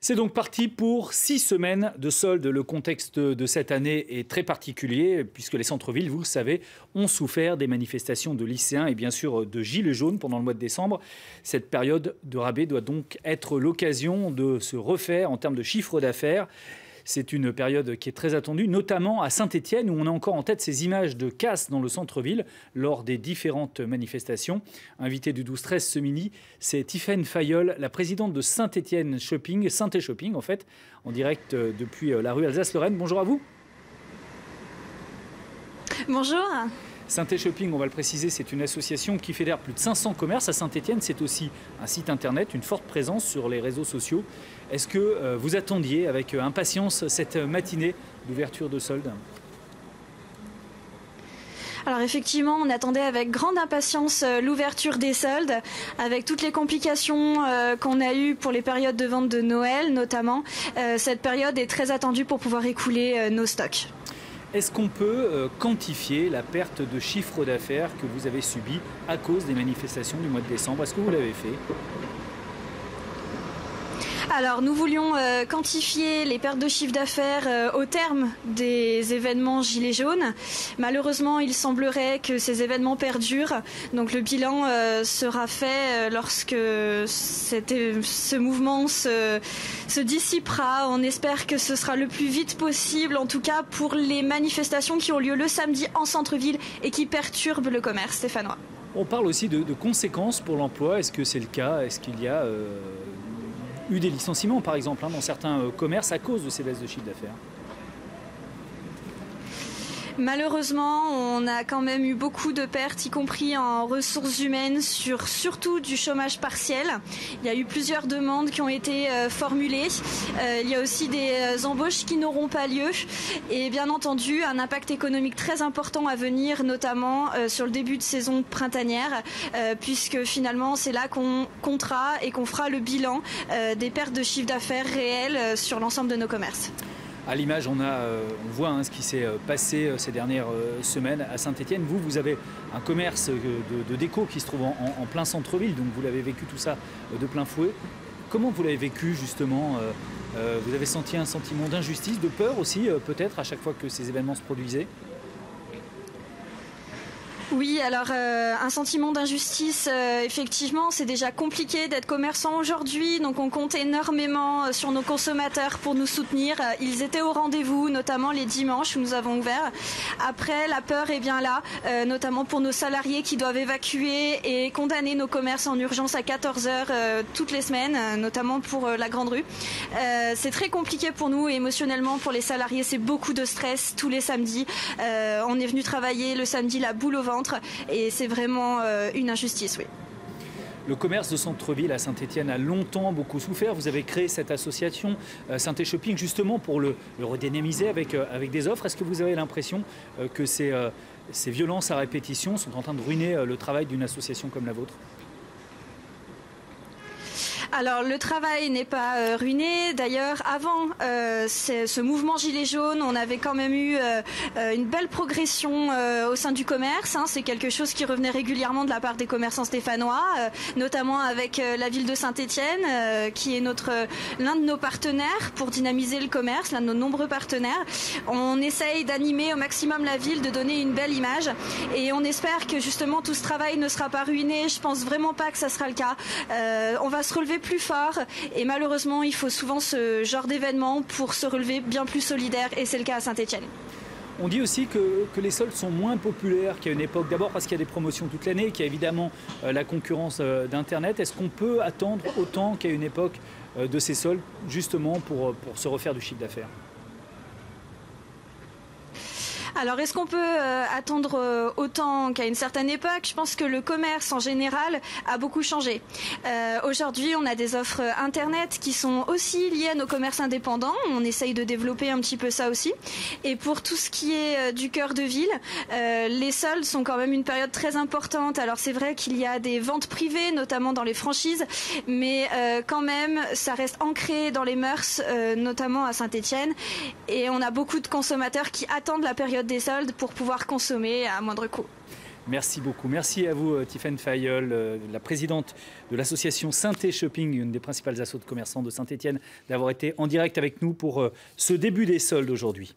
C'est donc parti pour 6 semaines de soldes. Le contexte de cette année est très particulier puisque les centres-villes, vous le savez, ont souffert des manifestations de lycéens et bien sûr de gilets jaunes pendant le mois de décembre. Cette période de rabais doit donc être l'occasion de se refaire en termes de chiffre d'affaires. C'est une période qui est très attendue, notamment à Saint-Étienne, où on a encore en tête ces images de casse dans le centre-ville lors des différentes manifestations. Invitée du 12-13 ce midi, c'est Tiffaine Fayolle, la présidente de Saint-Étienne Shopping, Saint-É Shopping en fait, en direct depuis la rue Alsace-Lorraine. Bonjour à vous. Bonjour. Saint-É Shopping, on va le préciser, c'est une association qui fédère plus de 500 commerces à Saint-Étienne. C'est aussi un site internet, une forte présence sur les réseaux sociaux. Est-ce que vous attendiez avec impatience cette matinée d'ouverture de soldes ? Alors effectivement, on attendait avec grande impatience l'ouverture des soldes, avec toutes les complications qu'on a eues pour les périodes de vente de Noël notamment. Cette période est très attendue pour pouvoir écouler nos stocks. Est-ce qu'on peut quantifier la perte de chiffre d'affaires que vous avez subie à cause des manifestations du mois de décembre ? Est-ce que vous l'avez fait ? Alors nous voulions quantifier les pertes de chiffre d'affaires au terme des événements Gilets jaunes. Malheureusement, il semblerait que ces événements perdurent. Donc le bilan sera fait lorsque ce mouvement se dissipera. On espère que ce sera le plus vite possible, en tout cas pour les manifestations qui ont lieu le samedi en centre-ville et qui perturbent le commerce stéphanois. On parle aussi de conséquences pour l'emploi. Est-ce que c'est le cas ? Est-ce qu'il y a eu des licenciements, par exemple, dans certains commerces à cause de ces baisses de chiffre d'affaires ? Malheureusement, on a quand même eu beaucoup de pertes, y compris en ressources humaines, surtout du chômage partiel. Il y a eu plusieurs demandes qui ont été formulées. Il y a aussi des embauches qui n'auront pas lieu. Et bien entendu, un impact économique très important à venir, notamment sur le début de saison printanière, puisque finalement, c'est là qu'on comptera et qu'on fera le bilan des pertes de chiffre d'affaires réelles sur l'ensemble de nos commerces. À l'image, on voit ce qui s'est passé ces dernières semaines à Saint-Étienne. Vous avez un commerce de déco qui se trouve en plein centre-ville, donc vous l'avez vécu tout ça de plein fouet. Comment vous l'avez vécu justement ? Vous avez senti un sentiment d'injustice, de peur aussi peut-être à chaque fois que ces événements se produisaient ? Oui, alors un sentiment d'injustice, effectivement, c'est déjà compliqué d'être commerçant aujourd'hui, donc on compte énormément sur nos consommateurs pour nous soutenir. Ils étaient au rendez-vous, notamment les dimanches où nous avons ouvert. Après, la peur est bien là, notamment pour nos salariés qui doivent évacuer et condamner nos commerces en urgence à 14h toutes les semaines, notamment pour la Grande Rue. C'est très compliqué pour nous émotionnellement, pour les salariés, c'est beaucoup de stress tous les samedis. On est venu travailler le samedi la boule au ventre. Et c'est vraiment une injustice, oui. Le commerce de centre-ville à Saint-Étienne a longtemps beaucoup souffert. Vous avez créé cette association Saint-É Shopping justement pour le redynamiser avec des offres. Est-ce que vous avez l'impression que ces violences à répétition sont en train de ruiner le travail d'une association comme la vôtre ? Alors le travail n'est pas ruiné. D'ailleurs, avant ce mouvement Gilets jaunes, on avait quand même eu une belle progression au sein du commerce. C'est quelque chose qui revenait régulièrement de la part des commerçants stéphanois, notamment avec la ville de Saint-Étienne, qui est l'un de nos partenaires pour dynamiser le commerce, l'un de nos nombreux partenaires. On essaye d'animer au maximum la ville, de donner une belle image, et on espère que justement tout ce travail ne sera pas ruiné. Je pense vraiment pas que ça sera le cas. On va se relever plus fort et malheureusement il faut souvent ce genre d'événement pour se relever bien plus solidaire et c'est le cas à Saint-Étienne. On dit aussi que les soldes sont moins populaires qu'à une époque, d'abord parce qu'il y a des promotions toute l'année, qu'il y a évidemment la concurrence d'Internet. Est-ce qu'on peut attendre autant qu'à une époque de ces soldes justement pour se refaire du chiffre d'affaires ? Alors, est-ce qu'on peut attendre autant qu'à une certaine époque ? Je pense que le commerce, en général, a beaucoup changé. Aujourd'hui, on a des offres Internet qui sont aussi liées à nos commerces indépendants. On essaye de développer un petit peu ça aussi. Et pour tout ce qui est du cœur de ville, les soldes sont quand même une période très importante. Alors, c'est vrai qu'il y a des ventes privées, notamment dans les franchises, mais quand même, ça reste ancré dans les mœurs, notamment à Saint-Étienne. Et on a beaucoup de consommateurs qui attendent la période des soldes pour pouvoir consommer à moindre coût. Merci beaucoup. Merci à vous, Tiffaine Fayeul, la présidente de l'association Synthé Shopping, une des principales assos de commerçants de Saint-Étienne, d'avoir été en direct avec nous pour ce début des soldes aujourd'hui.